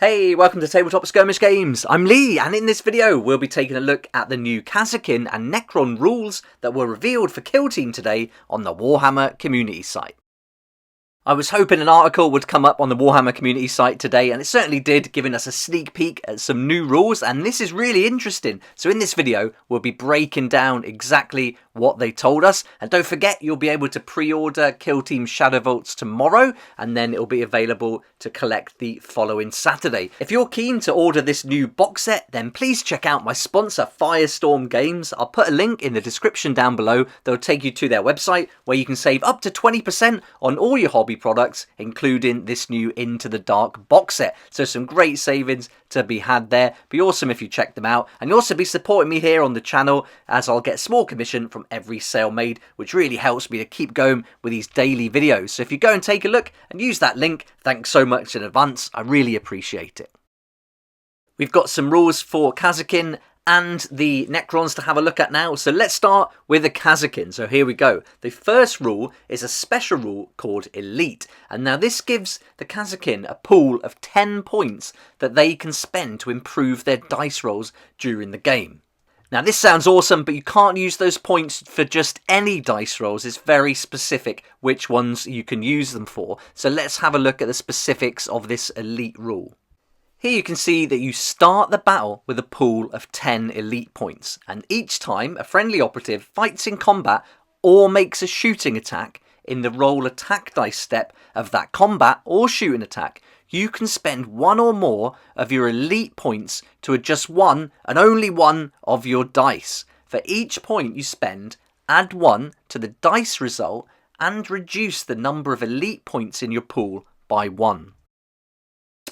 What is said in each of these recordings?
Hey, welcome to Tabletop Skirmish Games. I'm Lee, and in this video we'll be taking a look at the new Kasrkin and Necron rules that were revealed for Kill Team today on the Warhammer community site. I was hoping an article would come up on the Warhammer community site today, and it certainly did, giving us a sneak peek at some new rules, and this is really interesting. So in this video, we'll be breaking down exactly what they told us, and don't forget you'll be able to pre-order Kill Team Shadow Vaults tomorrow, and then it'll be available to collect the following Saturday. If you're keen to order this new box set, then please check out my sponsor Firestorm Games. I'll put a link in the description down below that'll take you to their website, where you can save up to 20% on all your hobby products, including this new Into the Dark box set. So some great savings to be had there. Be awesome if you check them out, and you'll also be supporting me here on the channel, as I'll get a small commission from every sale made, which really helps me to keep going with these daily videos. So if you go and take a look and use that link, thanks so much in advance. I really appreciate it. We've got some rules for Kasrkin and the Necrons to have a look at now. So let's start with the Kasrkin. So here we go. The first rule is a special rule called Elite. And now this gives the Kasrkin a pool of 10 points that they can spend to improve their dice rolls during the game. Now this sounds awesome, but you can't use those points for just any dice rolls. It's very specific which ones you can use them for. So let's have a look at the specifics of this Elite rule. Here you can see that you start the battle with a pool of 10 elite points, and each time a friendly operative fights in combat or makes a shooting attack in the roll attack dice step of that combat or shooting attack, you can spend one or more of your elite points to adjust one and only one of your dice. For each point you spend, add one to the dice result and reduce the number of elite points in your pool by one.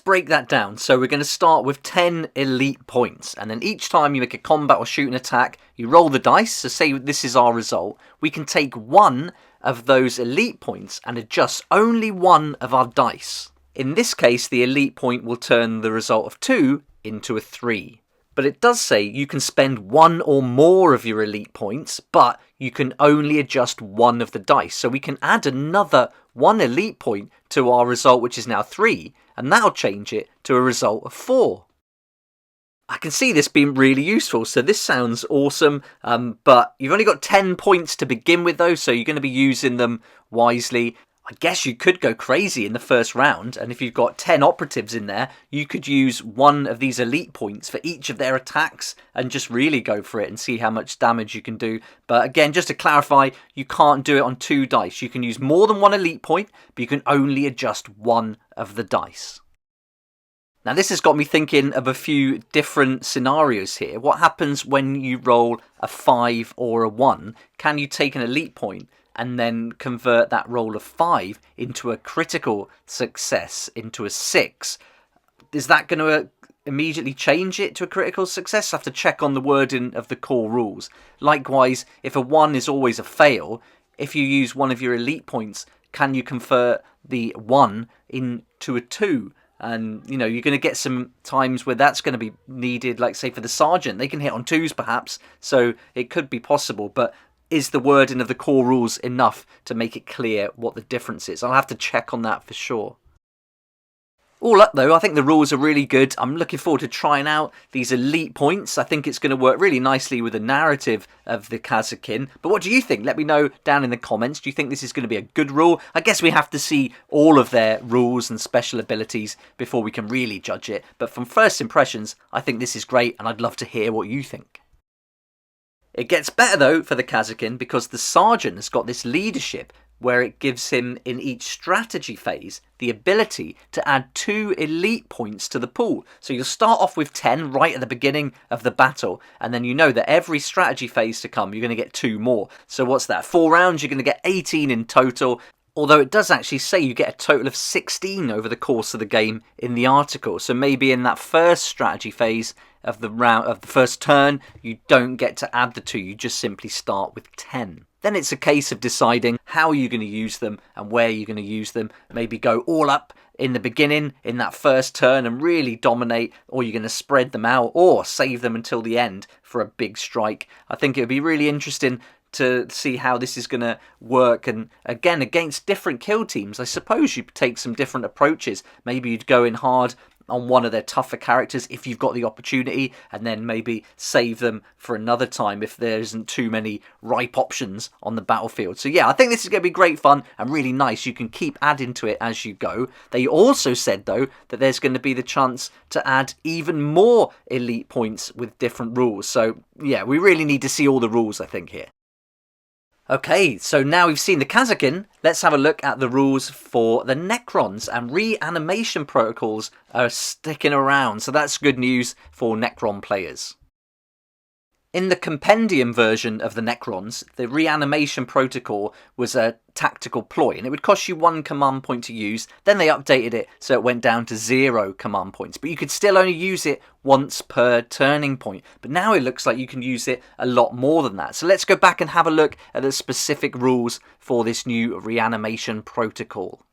Break that down. So we're going to start with 10 elite points, and then each time you make a combat or shooting attack, you roll the dice. So say this is our result, we can take one of those elite points and adjust only one of our dice. In this case, the elite point will turn the result of 2 into a 3. But it does say you can spend one or more of your elite points, but you can only adjust one of the dice. So we can add another one elite point to our result, which is now 3, and that'll change it to a result of 4. I can see this being really useful, so this sounds awesome, but you've only got 10 points to begin with though, so you're going to be using them wisely. I guess you could go crazy in the first round, and if you've got 10 operatives in there, you could use one of these elite points for each of their attacks and just really go for it and see how much damage you can do. But again, just to clarify, you can't do it on 2 dice. You can use more than one elite point, but you can only adjust one of the dice. Now this has got me thinking of a few different scenarios here. What happens when you roll a 5 or a 1? Can you take an elite point and then convert that roll of 5 into a critical success, into a 6? Is that going to immediately change it to a critical success? I have to check on the wording of the core rules. Likewise, if a 1 is always a fail, if you use one of your elite points, can you convert the 1 into a 2? And, you know, you're going to get some times where that's going to be needed, like, say, for the sergeant. They can hit on 2s, perhaps, so it could be possible, but is the wording of the core rules enough to make it clear what the difference is? I'll have to check on that for sure. All up though, I think the rules are really good. I'm looking forward to trying out these elite points. I think it's going to work really nicely with the narrative of the Kasrkin. But what do you think? Let me know down in the comments. Do you think this is going to be a good rule? I guess we have to see all of their rules and special abilities before we can really judge it. But from first impressions, I think this is great, and I'd love to hear what you think. It gets better though for the Kasrkin, because the sergeant has got this leadership where it gives him in each strategy phase the ability to add 2 elite points to the pool. So you'll start off with 10 right at the beginning of the battle, and then you know that every strategy phase to come you're going to get 2 more. So what's that? 4 rounds, you're going to get 18 in total. Although it does actually say you get a total of 16 over the course of the game in the article. So maybe in that first strategy phase of the round, of the first turn, you don't get to add the 2, you just simply start with 10. Then it's a case of deciding how you're going to use them and where you're going to use them. Maybe go all up in the beginning in that first turn and really dominate, or you're going to spread them out or save them until the end for a big strike. I think it would be really interesting to see how this is going to work, and again against different kill teams I suppose you take some different approaches. Maybe you'd go in hard on one of their tougher characters if you've got the opportunity, and then maybe save them for another time if there isn't too many ripe options on the battlefield. So yeah, I think this is going to be great fun and really nice. You can keep adding to it as you go. They also said, though, that there's going to be the chance to add even more elite points with different rules. So yeah, we really need to see all the rules, I think, here. Okay, so now we've seen the Kasrkin, let's have a look at the rules for the Necrons, and reanimation protocols are sticking around, so that's good news for Necron players. In the compendium version of the Necrons, the reanimation protocol was a tactical ploy, and it would cost you 1 command point to use. Then they updated it so it went down to 0 command points, but you could still only use it once per turning point. But now it looks like you can use it a lot more than that. So let's go back and have a look at the specific rules for this new reanimation protocol.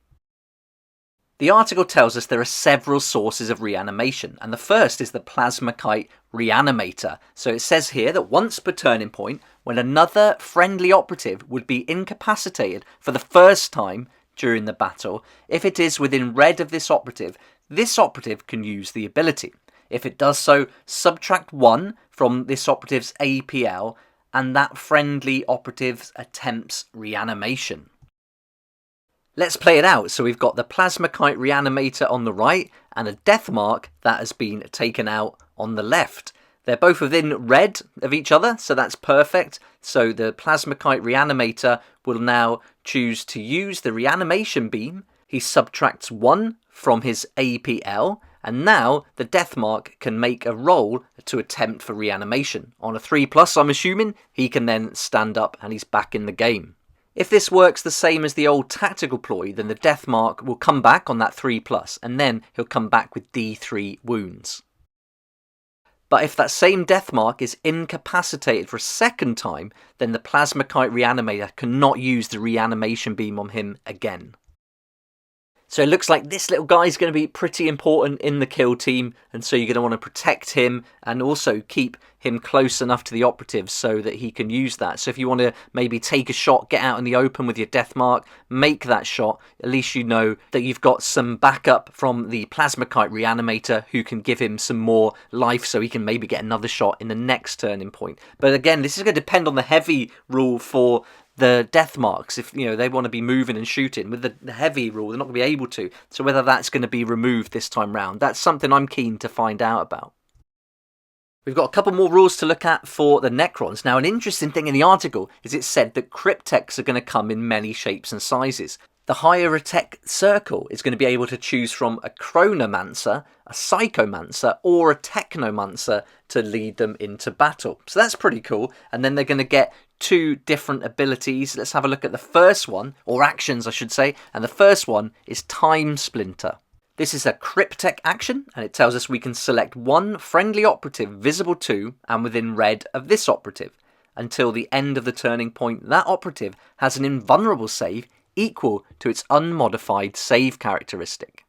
The article tells us there are several sources of reanimation, and the first is the Plasmakite Reanimator. So it says here that once per turning point, when another friendly operative would be incapacitated for the first time during the battle, if it is within red of this operative can use the ability. If it does so, subtract 1 from this operative's APL, and that friendly operative attempts reanimation. Let's play it out. So we've got the Plasmakite Reanimator on the right and a death mark that has been taken out on the left. They're both within red of each other, so that's perfect. So the Plasmakite Reanimator will now choose to use the reanimation beam. He subtracts 1 from his APL, and now the death mark can make a roll to attempt for reanimation. On a 3+, I'm assuming, he can then stand up and he's back in the game. If this works the same as the old tactical ploy, then the death mark will come back on that 3+, and then he'll come back with D3 wounds. But if that same death mark is incapacitated for a second time, then the Plasmakite Reanimator cannot use the reanimation beam on him again. So it looks like this little guy is going to be pretty important in the kill team, and so you're going to want to protect him and also keep him close enough to the operative so that he can use that. So if you want to maybe take a shot, get out in the open with your death mark, make that shot, at least you know that you've got some backup from the Plasmakite Reanimator who can give him some more life so he can maybe get another shot in the next turning point. But again, this is going to depend on the heavy rule for the death marks. If they want to be moving and shooting with the heavy rule, they're not going to be able to. So whether that's going to be removed this time round, that's something I'm keen to find out about. We've got a couple more rules to look at for the Necrons. Now, an interesting thing in the article is it said that Crypteks are going to come in many shapes and sizes. The Hierotek Circle is going to be able to choose from a Chronomancer, a Psychomancer, or a Technomancer to lead them into battle. So that's pretty cool. And then they're going to get 2 different abilities. Let's have a look at the first one, or actions I should say. And the first one is Time Splinter. This is a Cryptek action, and it tells us we can select 1 friendly operative visible to and within red of this operative. Until the end of the turning point, that operative has an invulnerable save equal to its unmodified save characteristic.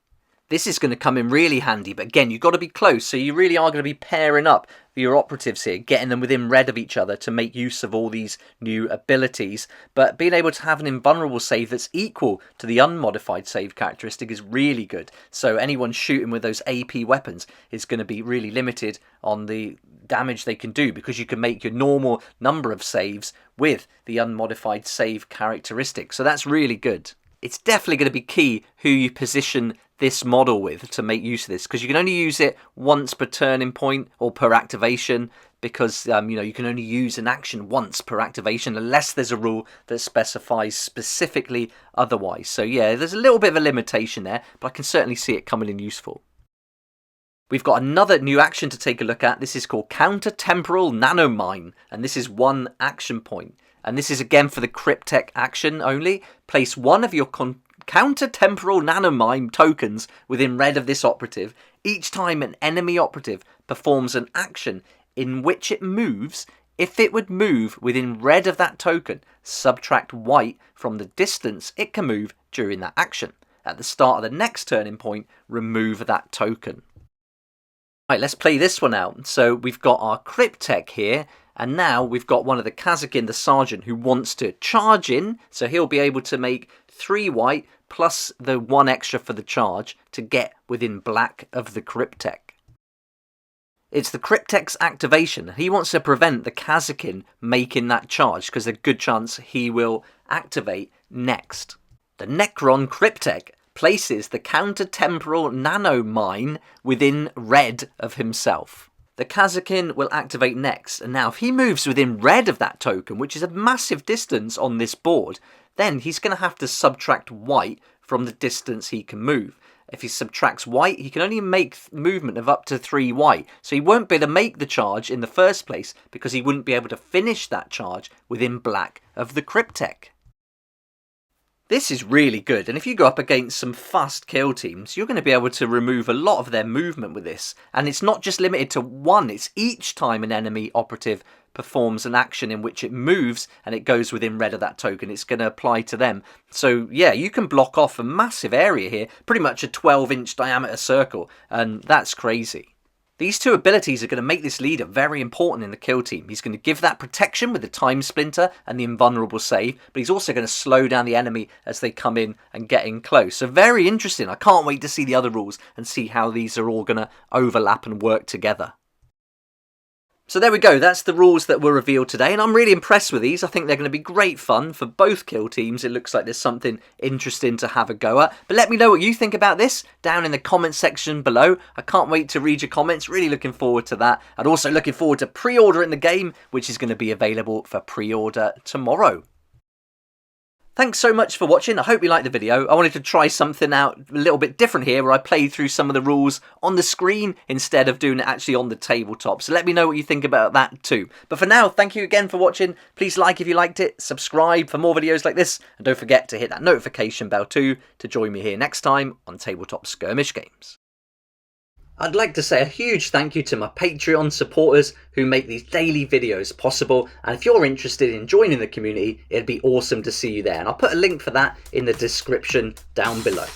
This is going to come in really handy, but again, you've got to be close, so you really are going to be pairing up your operatives here, getting them within red of each other to make use of all these new abilities. But being able to have an invulnerable save that's equal to the unmodified save characteristic is really good. So anyone shooting with those AP weapons is going to be really limited on the damage they can do, because you can make your normal number of saves with the unmodified save characteristic. So that's really good. It's definitely going to be key who you position this model with to make use of this, because you can only use it once per turning point or per activation, because you can only use an action once per activation unless there's a rule that specifies specifically otherwise. So yeah, there's a little bit of a limitation there, but I can certainly see it coming in useful. We've got another new action to take a look at. This is called Counter-Temporal Nanomine, and this is 1 action point. And this is again for the Cryptek action only. Place 1 of your Counter-Temporal Nanomine tokens within red of this operative each time an enemy operative performs an action in which it moves. If it would move within red of that token, subtract white from the distance it can move during that action. At the start of the next turning point, remove that token. Right, let's play this one out. So we've got our Cryptek here, and now we've got one of the Kasrkin, the Sergeant, who wants to charge in. So he'll be able to make 3 white, plus the 1 extra for the charge to get within black of the Cryptek. It's the Cryptek's activation. He wants to prevent the Kasrkin making that charge because there's a good chance he will activate next. The Necron Cryptek places the counter-temporal nano mine within red of himself. The Kasrkin will activate next, and now if he moves within red of that token, which is a massive distance on this board, then he's going to have to subtract white from the distance he can move. If he subtracts white, he can only make movement of up to 3 white, so he won't be able to make the charge in the first place because he wouldn't be able to finish that charge within black of the Cryptek. This is really good, and if you go up against some fast kill teams, you're going to be able to remove a lot of their movement with this. And it's not just limited to one, it's each time an enemy operative performs an action in which it moves and it goes within red of that token, it's going to apply to them. So yeah, you can block off a massive area here, pretty much a 12-inch diameter circle, and that's crazy. These two abilities are going to make this leader very important in the kill team. He's going to give that protection with the Time Splinter and the invulnerable save, but he's also going to slow down the enemy as they come in and get in close. So very interesting. I can't wait to see the other rules and see how these are all going to overlap and work together. So there we go, that's the rules that were revealed today, and I'm really impressed with these. I think they're going to be great fun for both kill teams. It looks like there's something interesting to have a go at. But let me know what you think about this down in the comment section below. I can't wait to read your comments, really looking forward to that. And also looking forward to pre-ordering the game, which is going to be available for pre-order tomorrow. Thanks so much for watching. I hope you liked the video. I wanted to try something out a little bit different here where I played through some of the rules on the screen instead of doing it actually on the tabletop. So let me know what you think about that too. But for now, thank you again for watching. Please like if you liked it, subscribe for more videos like this, and don't forget to hit that notification bell too to join me here next time on Tabletop Skirmish Games. I'd like to say a huge thank you to my Patreon supporters who make these daily videos possible, and if you're interested in joining the community, it'd be awesome to see you there, and I'll put a link for that in the description down below.